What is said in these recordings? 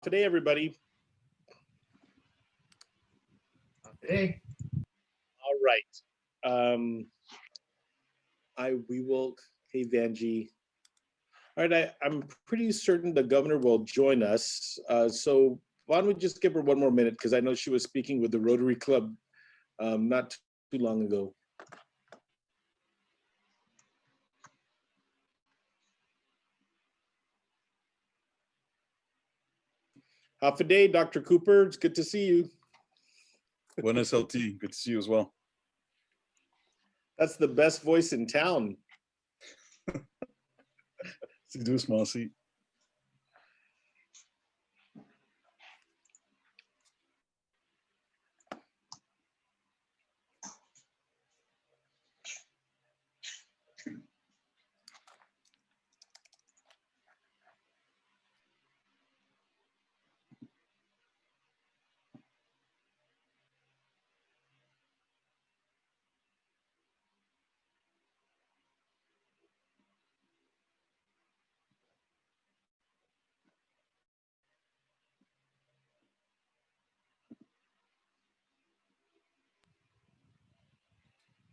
Today, everybody. Hey. All right. We will. Hey, Vanjie. All right. I'm pretty certain the governor will join us. So why don't we just give her one more minute, because I know she was speaking with the Rotary Club not too long ago. Half a day, Dr. Cooper. It's good to see you. Buenas LT. Good to see you as well. That's the best voice in town. Do a small seat.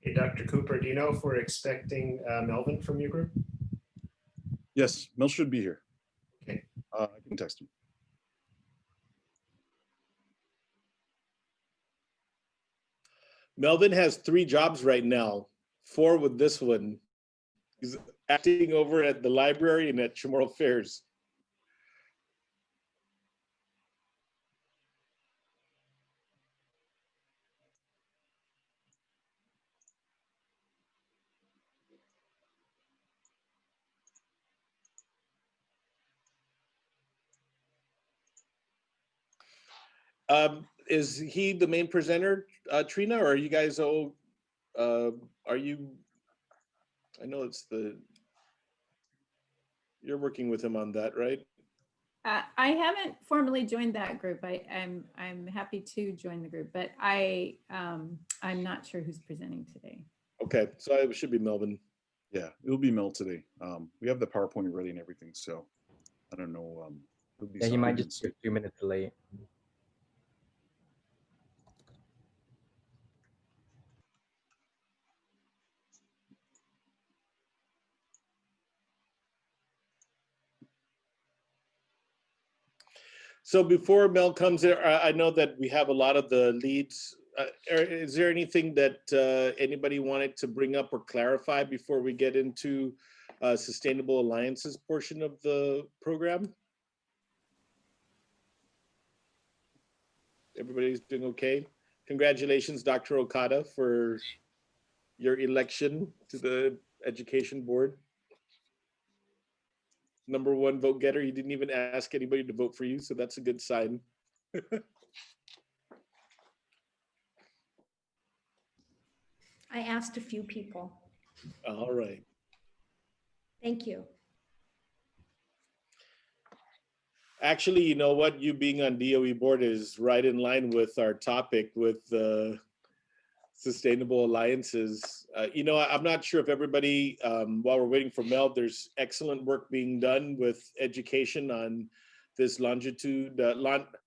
Hey, Dr. Cooper, do you know if we're expecting Melvin from your group? Yes, Mel should be here. Okay. I can text him. Melvin has 3 jobs right now, 4 with this one. He's acting over at the library and at Chamorro Fairs. Is he the main presenter, Trina, or are you guys all, are you, I know it's you're working with him on that, right? I haven't formally joined that group. I'm happy to join the group, but I'm not sure who's presenting today. Okay, so it should be Melvin. Yeah, it'll be Mel today. We have the PowerPoint ready and everything, so I don't know. Yeah, he might just be a few minutes late. So before Mel comes in, I know that we have a lot of the leads. Is there anything that anybody wanted to bring up or clarify before we get into Sustainable Alliances portion of the program? Everybody's doing okay? Congratulations, Dr. Okada, for your election to the Education Board. #1 vote getter. You didn't even ask anybody to vote for you, so that's a good sign. I asked a few people. All right. Thank you. Actually, you know what? You being on DOE board is right in line with our topic with Sustainable Alliances. You know, I'm not sure if everybody, while we're waiting for Mel, there's excellent work being done with education on this longitude.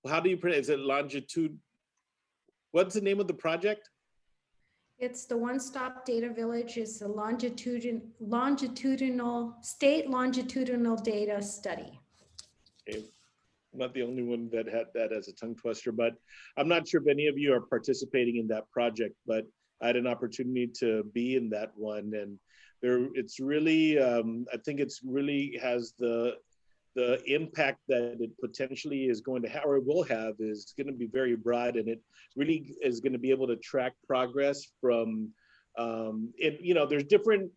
How do you pronounce it? Longitude. What's the name of the project? It's the One Stop Data Village. It's a longitudinal state longitudinal data study. Okay. I'm not the only one that had that as a tongue twister, but I'm not sure if any of you are participating in that project, but I had an opportunity to be in that one. And it's really, I think it's really has the impact that it potentially is going to have, or will have, is going to be very broad, and it really is going to be able to track progress from, you know, there's different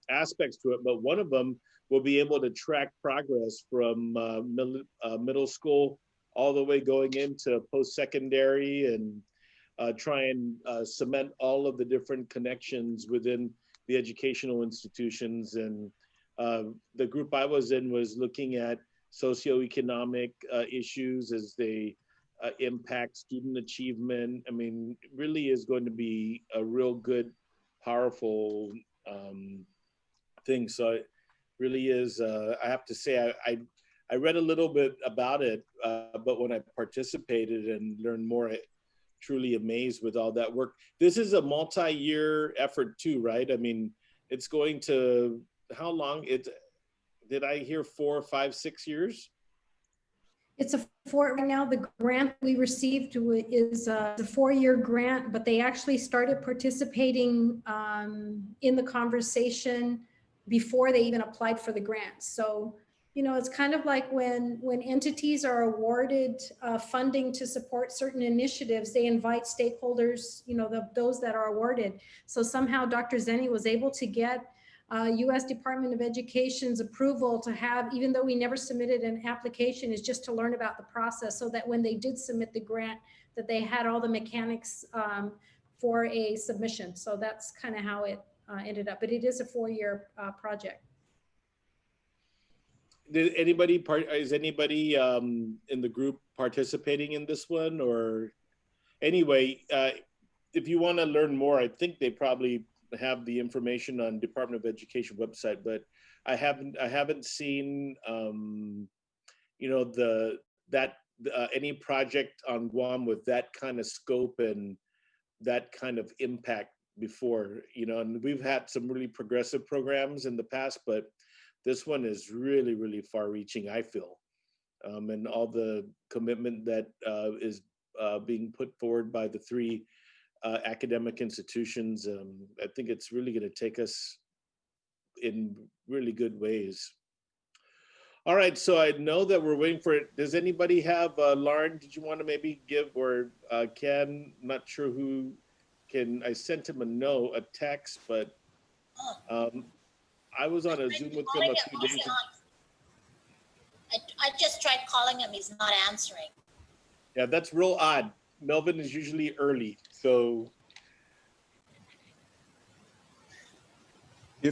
aspects to it, but one of them will be able to track progress from middle school all the way going into post-secondary, and try and cement all of the different connections within the educational institutions. And the group I was in was looking at socioeconomic issues as they impact student achievement. I mean, it really is going to be a real good, powerful thing. So it really is, I have to say, I I read a little bit about it, but when I participated and learned more, I truly amazed with all that work. This is a multi-year effort too, right? I mean, it's going to, how long? Did I hear 4, 5, 6 years? It's right now, the grant we received is a 4-year grant, but they actually started participating in the conversation before they even applied for the grant. So, you know, it's kind of like when entities are awarded funding to support certain initiatives, they invite stakeholders, you know, those that are awarded. So somehow Dr. Zenny was able to get U.S. Department of Education's approval to have, even though we never submitted an application, is just to learn about the process so that when they did submit the grant, that they had all the mechanics for a submission. So that's kind of how it ended up, but it is a 4-year project. Is anybody in the group participating in this one? Or anyway, if you want to learn more, I think they probably have the information on Department of Education website, but I haven't seen you know, any project on Guam with that kind of scope and that kind of impact before, you know. And we've had some really progressive programs in the past, but this one is really, really far reaching, I feel. And all the commitment that is being put forward by the 3 academic institutions, I think it's really going to take us in really good ways. All right, so I know that we're waiting for it. Does anybody have, Lauren, did you want to maybe give, or Ken, not sure who can, I sent him a text, but I was on a Zoom with him a few days ago. I just tried calling him, he's not answering. Yeah, that's real odd. Melvin is usually early, so.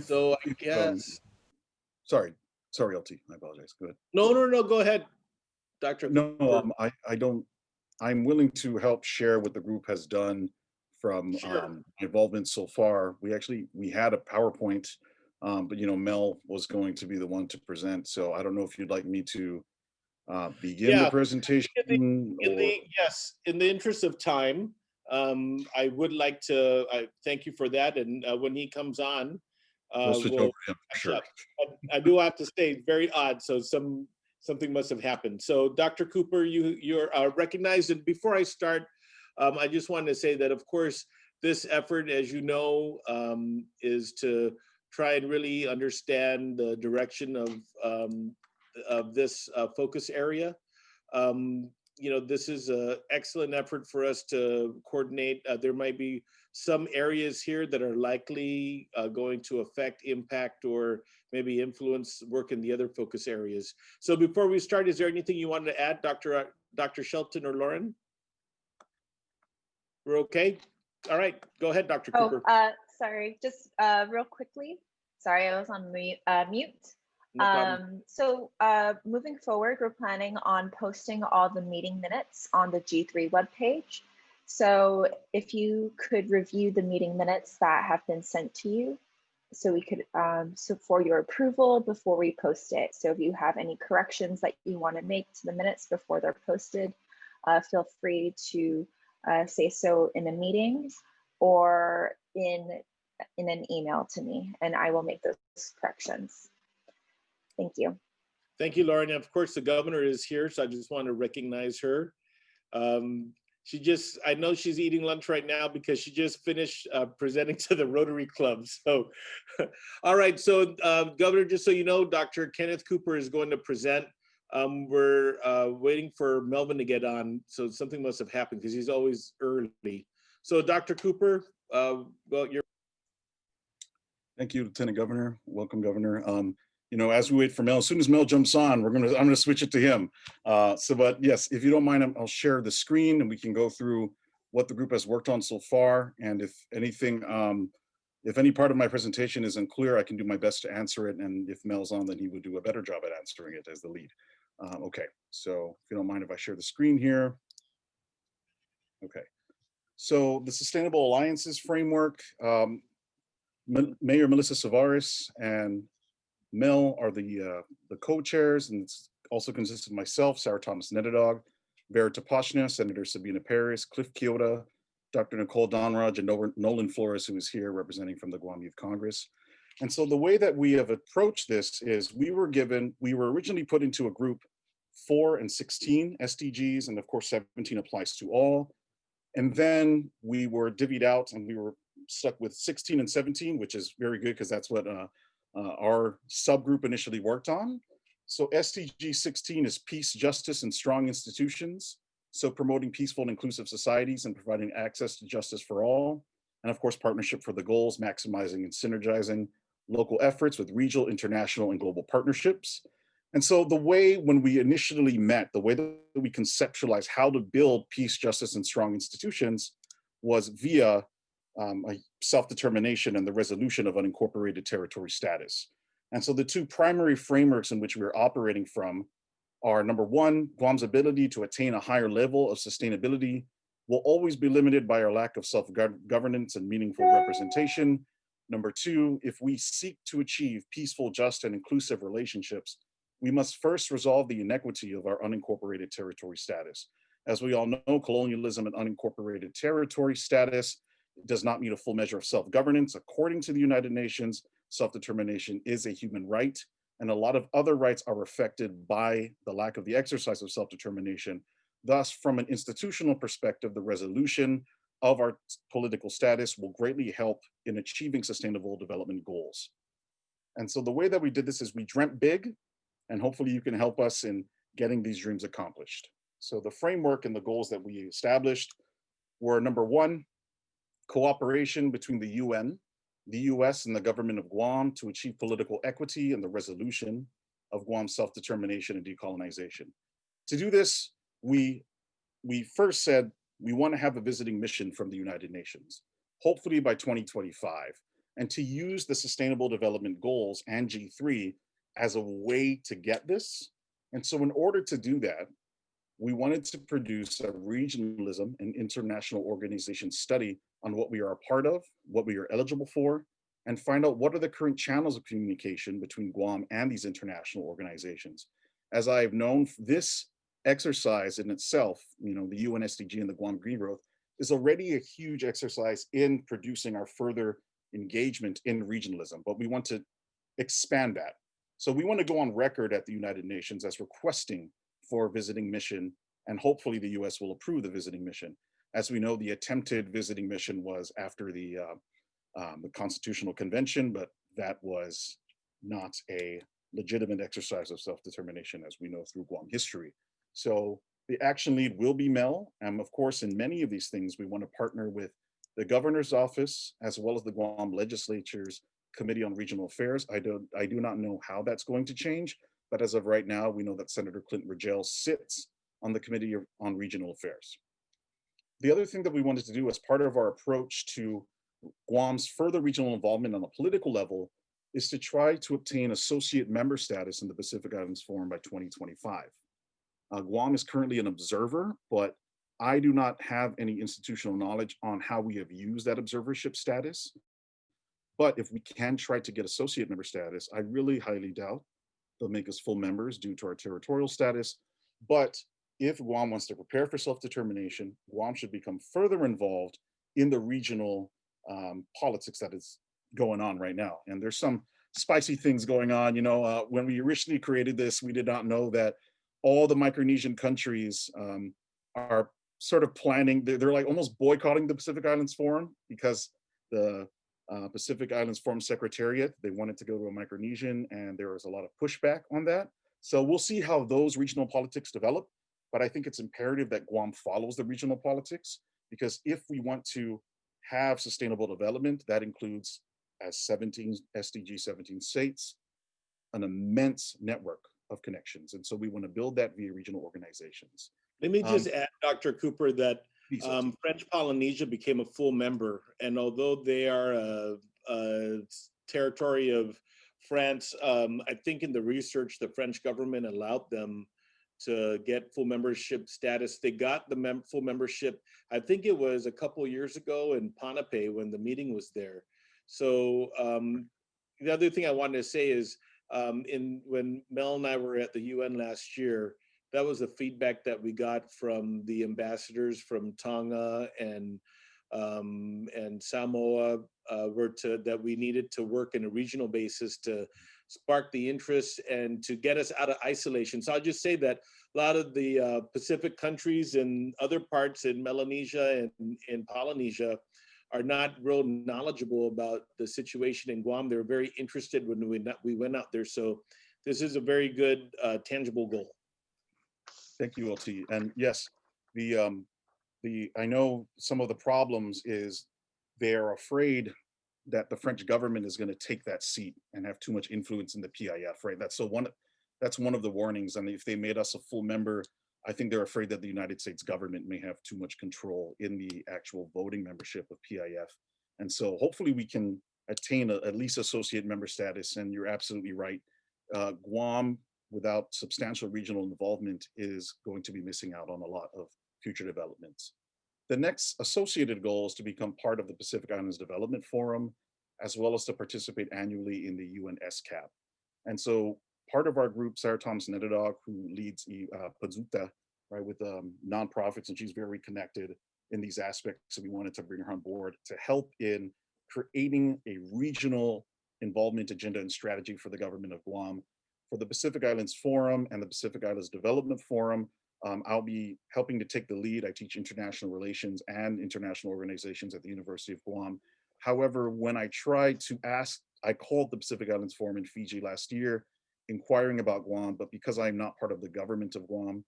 So I guess. Sorry, LT, I apologize, go ahead. No, go ahead, Dr. No, I don't, I'm willing to help share what the group has done from Sure. my involvement so far. We had a PowerPoint, but you know, Mel was going to be the one to present. So I don't know if you'd like me to begin the presentation. Yes, in the interest of time, I would like to thank you for that. And when he comes on, we'll switch over to him, sure. I do have to say, very odd. So something must have happened. So Dr. Cooper, you're recognized. And before I start, I just wanted to say that, of course, this effort, as you know, is to try and really understand the direction of this focus area. You know, this is an excellent effort for us to coordinate. There might be some areas here that are likely going to affect, impact, or maybe influence work in the other focus areas. So before we start, is there anything you wanted to add, Dr. Shelton or Lauren? We're okay? All right, go ahead, Dr. Cooper. Sorry, just real quickly. Sorry, I was on mute. No problem. So moving forward, we're planning on posting all the meeting minutes on the G3 webpage. So if you could review the meeting minutes that have been sent to you, so we could, so for your approval before we post it. So if you have any corrections that you want to make to the minutes before they're posted, feel free to say so in a meeting or in an email to me, and I will make those corrections. Thank you. Thank you, Lauren. And of course, the governor is here, so I just want to recognize her. I know she's eating lunch right now because she just finished presenting to the Rotary Club. So, all right. So, Governor, just so you know, Dr. Kenneth Cooper is going to present. We're waiting for Melvin to get on, so something must have happened because he's always early. So, Dr. Cooper, well, you're. Thank you, Lieutenant Governor. Welcome, Governor. You know, as we wait for Mel, as soon as Mel jumps on, I'm gonna switch it to him. But yes, if you don't mind, I'll share the screen and we can go through what the group has worked on so far. And if anything, if any part of my presentation is unclear, I can do my best to answer it. And if Mel's on, then he would do a better job at answering it as the lead. Okay, so if you don't mind if I share the screen here. Okay, so the Sustainable Alliances Framework, Mayor Melissa Savares and Mel are the co-chairs, and it's also consists of myself, Sarah Thomas Nedadog, Vera Toposhna, Senator Sabina Paris, Cliff Kyoto, Dr. Nicole Donraj, and Nolan Flores, who is here representing from the Guam Youth Congress. And so the way that we have approached this is we were originally put into a group 4 and 16 SDGs, and of course 17 applies to all. And then we were divvied out and we were stuck with 16 and 17, which is very good because that's what our subgroup initially worked on. So SDG 16 is peace, justice, and strong institutions. So promoting peaceful and inclusive societies and providing access to justice for all. And of course, partnership for the goals, maximizing and synergizing local efforts with regional, international, and global partnerships. And so the way when we initially met, the way that we conceptualized how to build peace, justice, and strong institutions was via a self-determination and the resolution of unincorporated territory status. And so the two primary frameworks in which we're operating from are, number one, Guam's ability to attain a higher level of sustainability will always be limited by our lack of self-governance and meaningful representation. Number two, if we seek to achieve peaceful, just, and inclusive relationships, we must first resolve the inequity of our unincorporated territory status. As we all know, colonialism and unincorporated territory status does not mean a full measure of self-governance. According to the United Nations, self-determination is a human right, and a lot of other rights are affected by the lack of the exercise of self-determination. Thus, from an institutional perspective, the resolution of our political status will greatly help in achieving sustainable development goals. And so the way that we did this is we dreamt big, and hopefully you can help us in getting these dreams accomplished. So the framework and the goals that we established were, number one, cooperation between the UN, the US, and the government of Guam to achieve political equity and the resolution of Guam's self-determination and decolonization. To do this, we first said we want to have a visiting mission from the United Nations, hopefully by 2025, and to use the Sustainable Development Goals and G3 as a way to get this. And so in order to do that, we wanted to produce a regionalism and international organization study on what we are a part of, what we are eligible for, and find out what are the current channels of communication between Guam and these international organizations. As I've known, this exercise in itself, the UN SDG and the Guam Green Growth, is already a huge exercise in producing our further engagement in regionalism, but we want to expand that. So we want to go on record at the United Nations as requesting for a visiting mission, and hopefully the US will approve the visiting mission. As we know, the attempted visiting mission was after the Constitutional Convention, but that was not a legitimate exercise of self-determination, as we know through Guam history. So the action lead will be Mel, and of course, in many of these things, we want to partner with the governor's office, as well as the Guam legislature's Committee on Regional Affairs. I do not know how that's going to change, but as of right now, we know that Senator Clinton Rigel sits on the Committee on Regional Affairs. The other thing that we wanted to do as part of our approach to Guam's further regional involvement on a political level is to try to obtain associate member status in the Pacific Islands Forum by 2025. Guam is currently an observer, but I do not have any institutional knowledge on how we have used that observership status. But if we can try to get associate member status, I really highly doubt they'll make us full members due to our territorial status. But if Guam wants to prepare for self-determination, Guam should become further involved in the regional politics that is going on right now. And there's some spicy things going on. When we originally created this, we did not know that all the Micronesian countries are sort of planning, they're like almost boycotting the Pacific Islands Forum because the Pacific Islands Forum Secretariat, they wanted to go to a Micronesian, and there was a lot of pushback on that. So we'll see how those regional politics develop, but I think it's imperative that Guam follows the regional politics, because if we want to have sustainable development, that includes, as SDG 17 states, an immense network of connections. And so we want to build that via regional organizations. Let me just add, Dr. Cooper, that French Polynesia became a full member, and although they are a territory of France, I think in the research, the French government allowed them to get full membership status. They got the full membership, I think it was a couple of years ago in Ponape when the meeting was there. So the other thing I wanted to say is when Mel and I were at the UN last year, that was the feedback that we got from the ambassadors from Tonga and Samoa, that we needed to work in a regional basis to spark the interest and to get us out of isolation. So I'll just say that a lot of the Pacific countries and other parts in Melanesia and in Polynesia are not real knowledgeable about the situation in Guam. They're very interested when we went out there. So this is a very good tangible goal. Thank you, LT. And yes, I know some of the problems is they're afraid that the French government is going to take that seat and have too much influence in the PIF, right? That's one of the warnings. And if they made us a full member, I think they're afraid that the United States government may have too much control in the actual voting membership of PIF. And so hopefully we can attain at least associate member status. And you're absolutely right. Guam, without substantial regional involvement, is going to be missing out on a lot of future developments. The next associated goal is to become part of the Pacific Islands Development Forum, as well as to participate annually in the UN SCAP. And so part of our group, Sarah Thomas-Nedadog, who leads Pazuta, right, with nonprofits, and she's very connected in these aspects. So we wanted to bring her on board to help in creating a regional involvement agenda and strategy for the government of Guam. For the Pacific Islands Forum and the Pacific Islands Development Forum, I'll be helping to take the lead. I teach international relations and international organizations at the University of Guam. However, when I tried to ask, I called the Pacific Islands Forum in Fiji last year, inquiring about Guam, but because I'm not part of the government of Guam,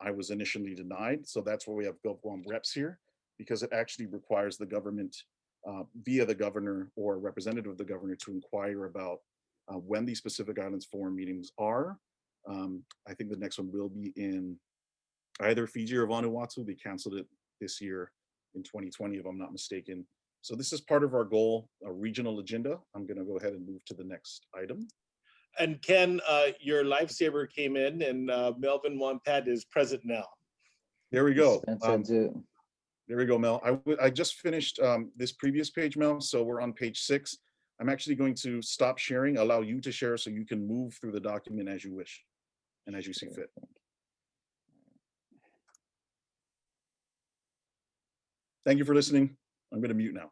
I was initially denied. So that's why we have GovGuam reps here, because it actually requires the government via the governor or a representative of the governor to inquire about when these Pacific Islands Forum meetings are. I think the next one will be in either Fiji or Vanuatu. They canceled it this year in 2020, if I'm not mistaken. So this is part of our goal, a regional agenda. I'm going to go ahead and move to the next item. And Ken, your lifesaver came in, and Melvin Wampat is present now. There we go. There we go, Mel. I just finished this previous page, Mel. So we're on page 6. I'm actually going to stop sharing, allow you to share so you can move through the document as you wish and as you see fit. Thank you for listening. I'm going to mute now.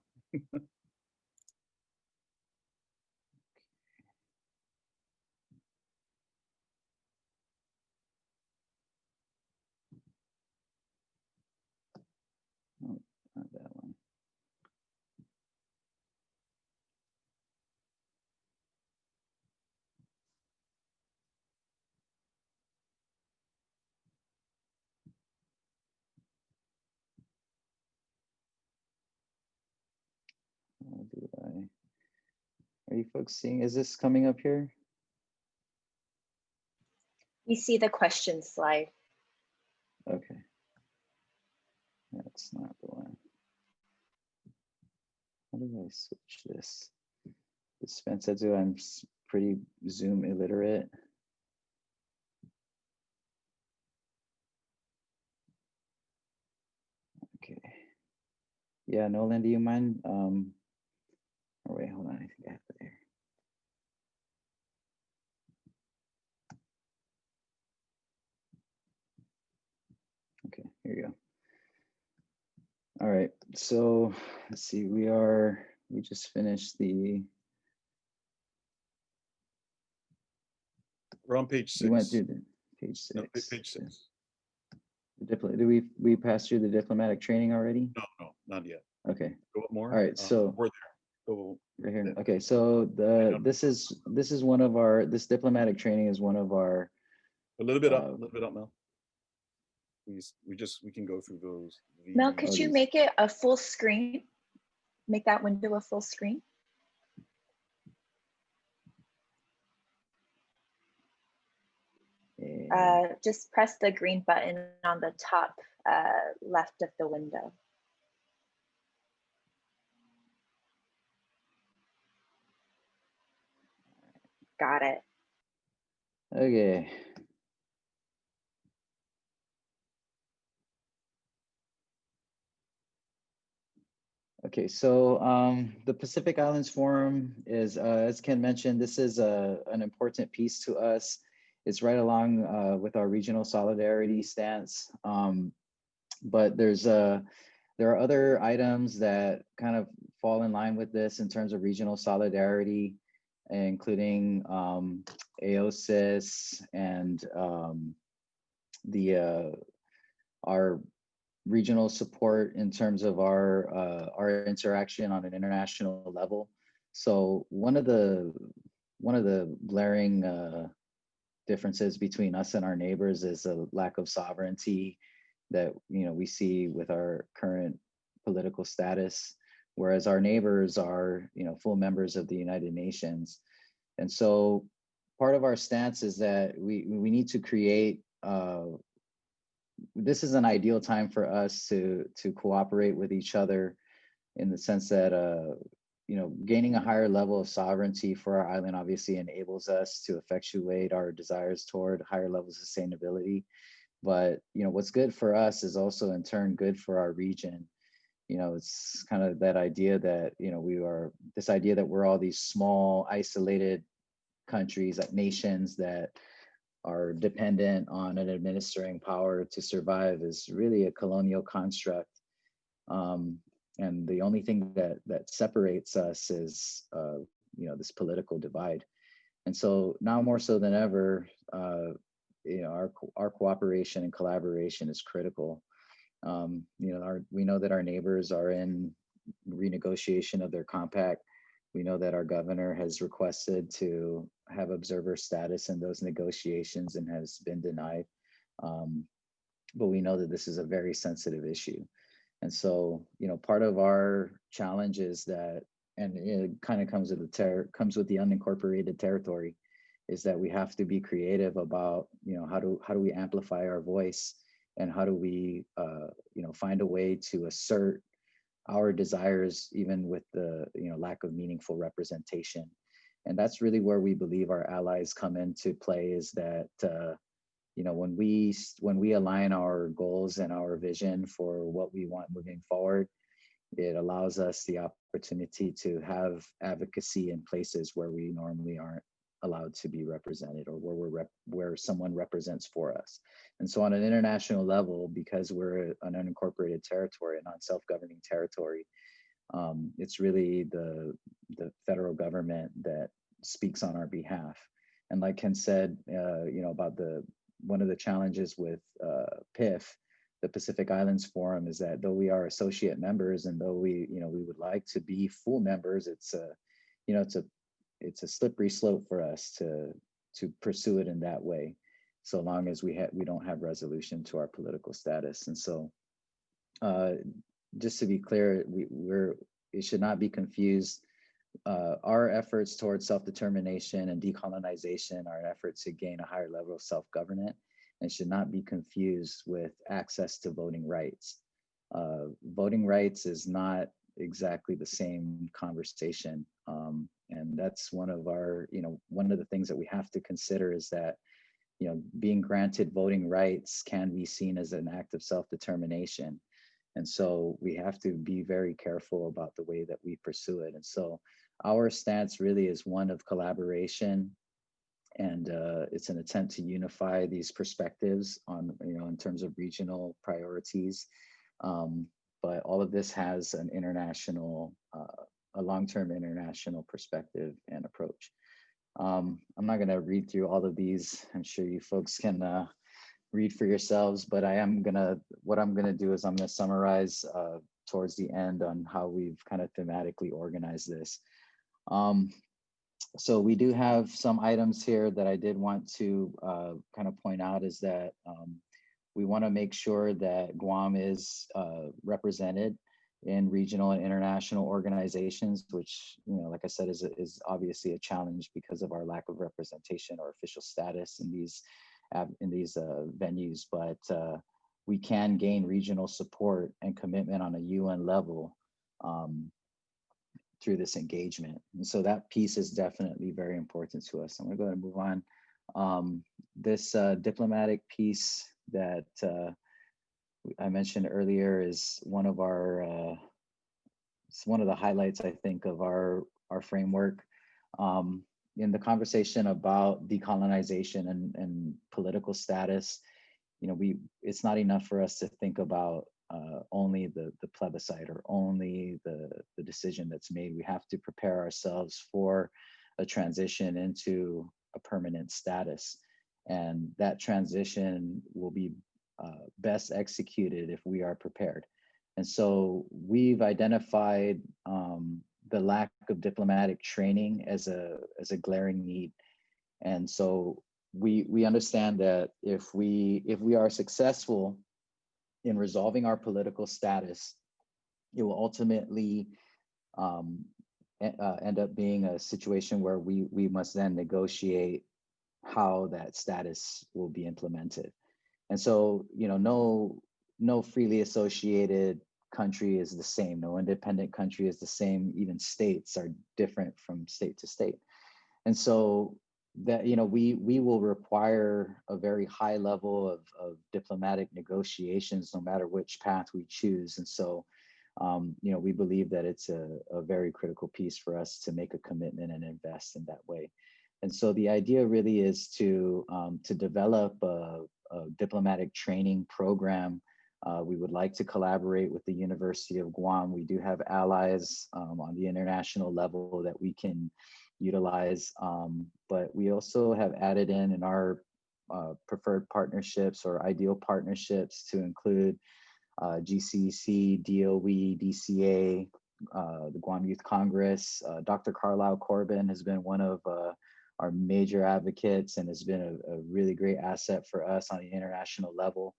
Oh, not that one. Are you folks seeing, is this coming up here? We see the question slide. Okay. That's not the one. How do I switch this? Dispense Edu, I'm pretty Zoom illiterate. Okay. Yeah, Nolan, do you mind? Oh wait, hold on, I think I have it there. Okay, here you go. All right, so let's see, we just finished the. We're on page 6. We went through the page 6. No, page 6. Did we pass through the diplomatic training already? No, not yet. Okay. Go up more. All right, so we're there. Go right here. there. Okay, so this is one of our, this diplomatic training is one of our. A little bit up, Mel. Please, we can go through those. Mel, could you make it a full screen? Make that window a full screen? Just press the green button on the top left of the window. Got it. Okay. Okay, so the Pacific Islands Forum is, as Ken mentioned, this is an important piece to us. It's right along with our regional solidarity stance, but there are other items that kind of fall in line with this in terms of regional solidarity, including AOSIS and our regional support in terms of our interaction on an international level. So one of the glaring differences between us and our neighbors is a lack of sovereignty that we see with our current political status, whereas our neighbors are full members of the United Nations. And so part of our stance is that we need to create this is an ideal time for us to cooperate with each other, in the sense that gaining a higher level of sovereignty for our island obviously enables us to effectuate our desires toward higher levels of sustainability. But what's good for us is also in turn good for our region. It's kind of that idea that we're all these small isolated countries, like nations that are dependent on an administering power to survive, is really a colonial construct. And the only thing that separates us is this political divide. And so now more so than ever, our cooperation and collaboration is critical. We know that our neighbors are in renegotiation of their compact. We know that our governor has requested to have observer status in those negotiations and has been denied. But we know that this is a very sensitive issue. And so, part of our challenge is that, and it kind of comes with the unincorporated territory, is that we have to be creative about, how do we amplify our voice, and how do we, find a way to assert our desires, even with the lack of meaningful representation. And that's really where we believe our allies come into play, is that when we align our goals and our vision for what we want moving forward, it allows us the opportunity to have advocacy in places where we normally aren't allowed to be represented, or where someone represents for us. And so on an international level, because we're an unincorporated territory, a non-self-governing territory, it's really the federal government that speaks on our behalf. And like Ken said, about one of the challenges with PIF, the Pacific Islands Forum, is that though we are associate members, and though we would like to be full members, it's a slippery slope for us to pursue it in that way, so long as we don't have resolution to our political status. And so, just to be clear, it should not be confused. Our efforts towards self-determination and decolonization are an effort to gain a higher level of self-governance, and should not be confused with access to voting rights. Voting rights is not exactly the same conversation. And that's one of the things that we have to consider, is that, being granted voting rights can be seen as an act of self-determination. And so we have to be very careful about the way that we pursue it. And so our stance really is one of collaboration, and it's an attempt to unify these perspectives on, in terms of regional priorities. But all of this has an a long-term international perspective and approach. I'm not going to read through all of these. I'm sure you folks can read for yourselves, but what I'm gonna do is I'm gonna summarize towards the end on how we've kind of thematically organized this. So we do have some items here that I did want to kind of point out, is that we want to make sure that Guam is represented in regional and international organizations, which, like I said, is obviously a challenge because of our lack of representation or official status in these venues. But we can gain regional support and commitment on a UN level through this engagement. And so that piece is definitely very important to us. I'm gonna go ahead and move on. This diplomatic piece that I mentioned earlier is one of our it's one of the highlights, I think, of our framework. In the conversation about decolonization and political status, it's not enough for us to think about only the plebiscite or only the decision that's made. We have to prepare ourselves for a transition into a permanent status. And that transition will be best executed if we are prepared. And so we've identified the lack of diplomatic training as a glaring need. And so we understand that if we are successful in resolving our political status, it will ultimately end up being a situation where we must then negotiate how that status will be implemented. And so, no freely associated country is the same. No independent country is the same. Even states are different from state to state. And so that, we will require a very high level of diplomatic negotiations, no matter which path we choose. And so, we believe that it's a very critical piece for us to make a commitment and invest in that way. And so the idea really is to develop a diplomatic training program. We would like to collaborate with the University of Guam. We do have allies on the international level that we can utilize, but we also have added in our preferred partnerships or ideal partnerships to include GCC, DOE, DCA, the Guam Youth Congress. Dr. Carlisle Corbin has been one of our major advocates and has been a really great asset for us on the international level.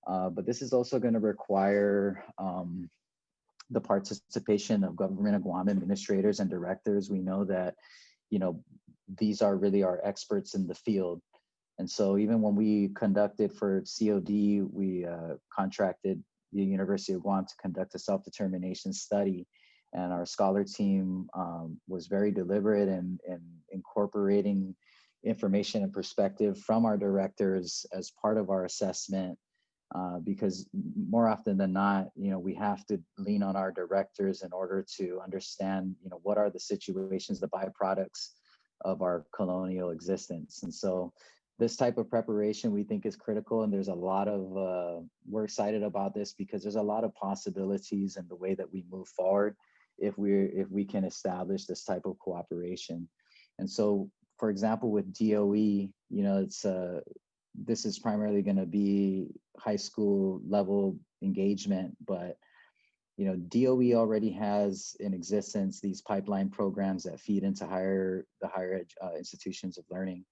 But this is also going to require the participation of government of Guam administrators and directors. We know that, these are really our experts in the field. And so even when we conducted for COD, we contracted the University of Guam to conduct a self-determination study. And our scholar team was very deliberate in incorporating information and perspective from our directors as part of our assessment, because more often than not, we have to lean on our directors in order to understand, what are the situations, the byproducts of our colonial existence. And so this type of preparation we think is critical, and there's a lot of, we're excited about this because there's a lot of possibilities in the way that we move forward if we can establish this type of cooperation. And so, for example, with DOE, this is primarily going to be high school level engagement, but DOE already has in existence these pipeline programs that feed into the higher institutions of learning.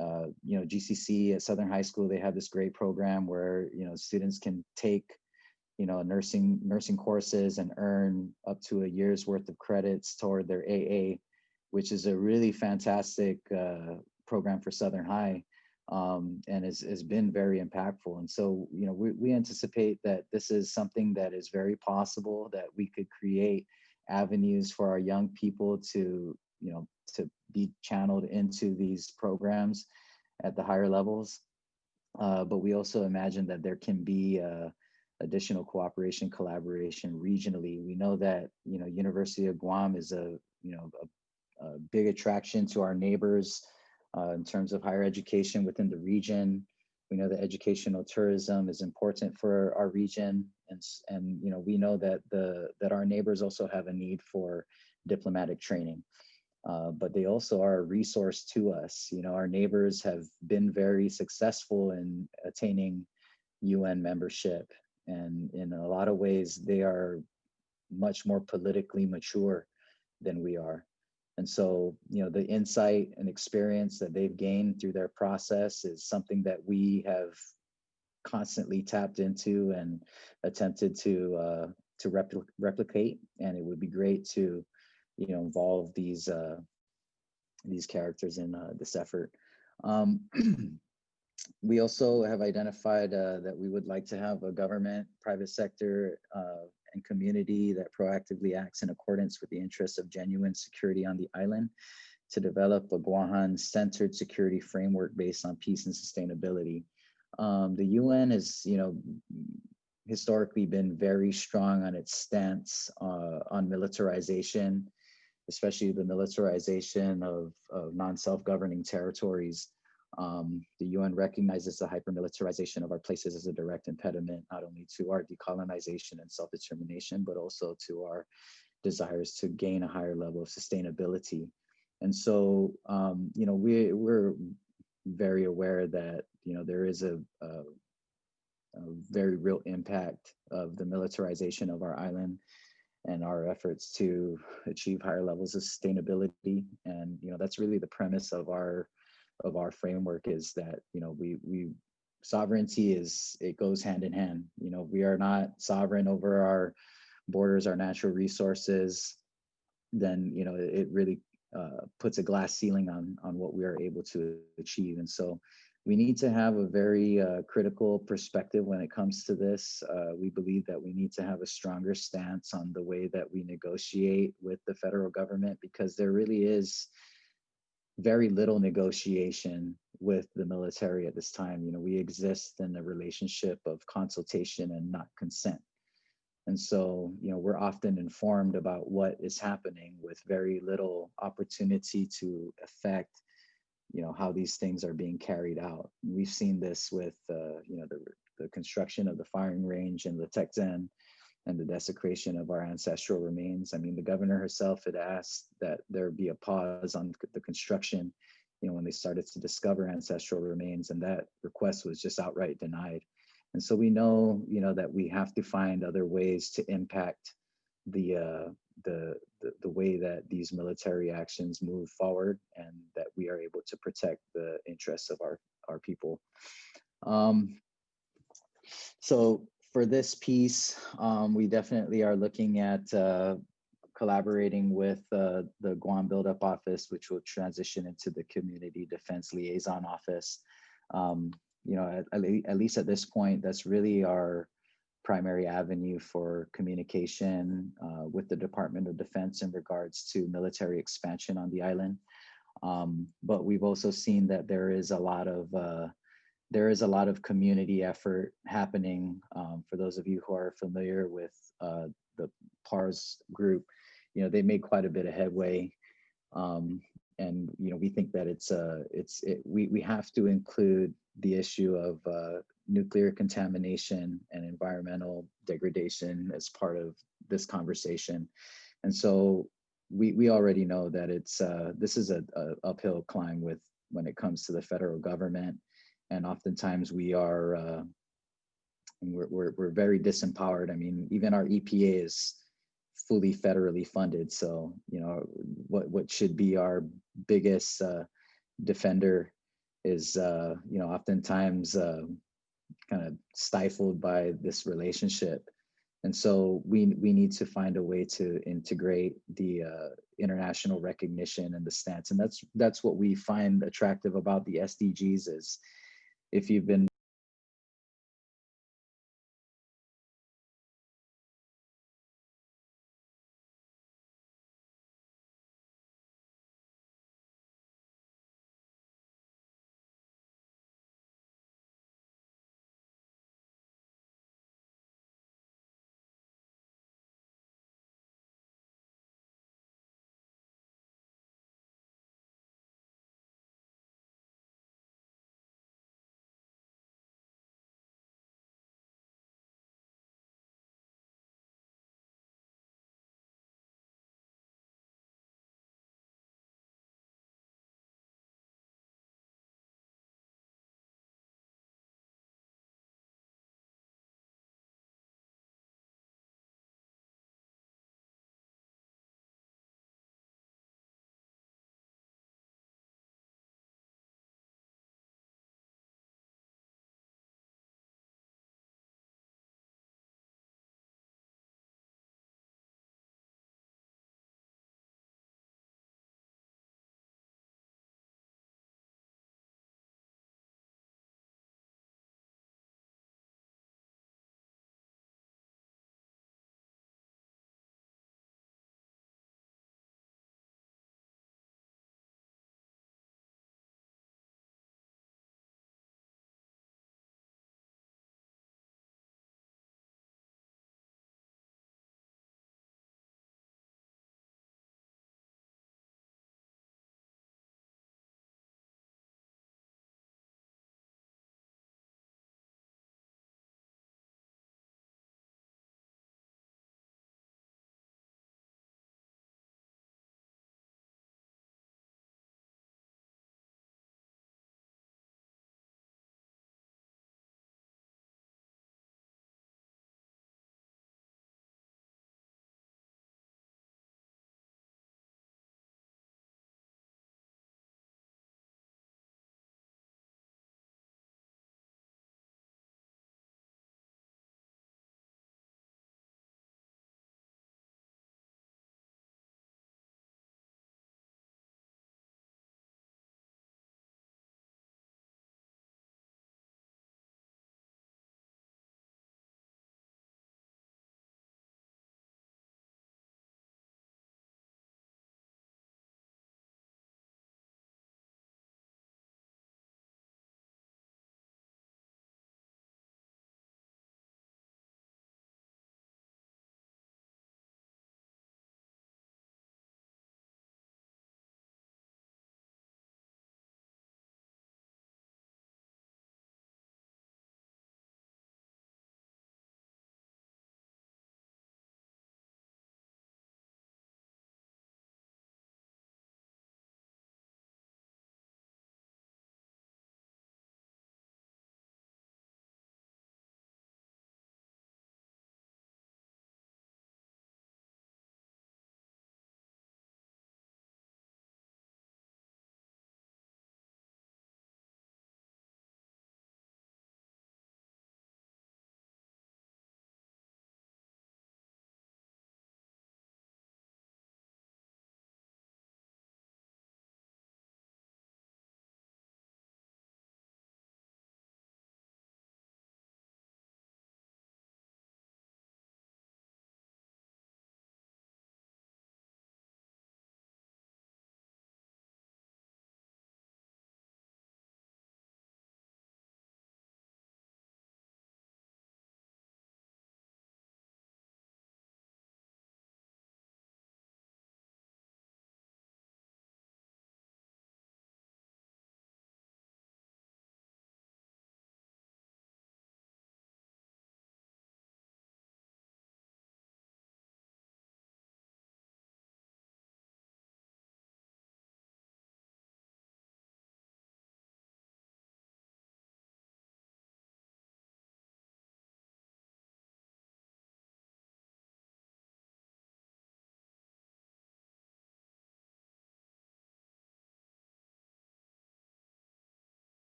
GCC at Southern High School, they have this great program where students can take nursing courses and earn up to a year's worth of credits toward their AA, which is a really fantastic program for Southern High, and has been very impactful. And so, we anticipate that this is something that is very possible, that we could create avenues for our young people to be channeled into these programs at the higher levels. But we also imagine that there can be additional cooperation, collaboration regionally. We know that, University of Guam is a big attraction to our neighbors in terms of higher education within the region. We know that educational tourism is important for our region, and we know that that our neighbors also have a need for diplomatic training, but they also are a resource to us. Our neighbors have been very successful in attaining UN membership, and in a lot of ways, they are much more politically mature than we are. And so, the insight and experience that they've gained through their process is something that we have constantly tapped into and attempted to replicate. And it would be great to, involve these characters in this effort. We also have identified that we would like to have a government, private sector, and community that proactively acts in accordance with the interests of genuine security on the island to develop a Guahan-centered security framework based on peace and sustainability. The UN historically been very strong on its stance on militarization, especially the militarization of non-self-governing territories. The UN recognizes the hyper-militarization of our places as a direct impediment, not only to our decolonization and self-determination, but also to our desires to gain a higher level of sustainability. And so, you know, we're very aware that, you know, there is a very real impact of the militarization of our island and our efforts to achieve higher levels of sustainability. And, you know, that's really the premise of our framework, is that, you know, we sovereignty it goes hand in hand. You know, we are not sovereign over our borders, our natural resources, then, you know, it really puts a glass ceiling on what we are able to achieve. And so we need to have a very critical perspective when it comes to this. We believe that we need to have a stronger stance on the way that we negotiate with the federal government, because there really is very little negotiation with the military at this time. You know, we exist in a relationship of consultation and not consent. And so, you know, we're often informed about what is happening with very little opportunity to affect, you know, how these things are being carried out. We've seen this with, you know, the construction of the firing range in Letekzen and the desecration of our ancestral remains. I mean, the governor herself had asked that there be a pause on the construction, you know, when they started to discover ancestral remains, and that request was just outright denied. And so we know, you know, that we have to find other ways to impact the way that these military actions move forward, and that we are able to protect the interests of our people. So for this piece, we definitely are looking at collaborating with the Guam Buildup Office, which will transition into the Community Defense Liaison Office. You know, at least at this point, that's really our primary avenue for communication with the Department of Defense in regards to military expansion on the island. But we've also seen that there is a lot of community effort happening. For those of you who are familiar with the PARS group, you know, they made quite a bit of headway. And, you know, we think that we have to include the issue of nuclear contamination and environmental degradation as part of this conversation. And so we already know that this is a uphill climb when it comes to the federal government. And oftentimes we're very disempowered. I mean, even our EPA is fully federally funded. So, you know, what should be our biggest defender is, you know, oftentimes kind of stifled by this relationship. And so we need to find a way to integrate the international recognition and the stance. And that's what we find attractive about the SDGs is, if you've been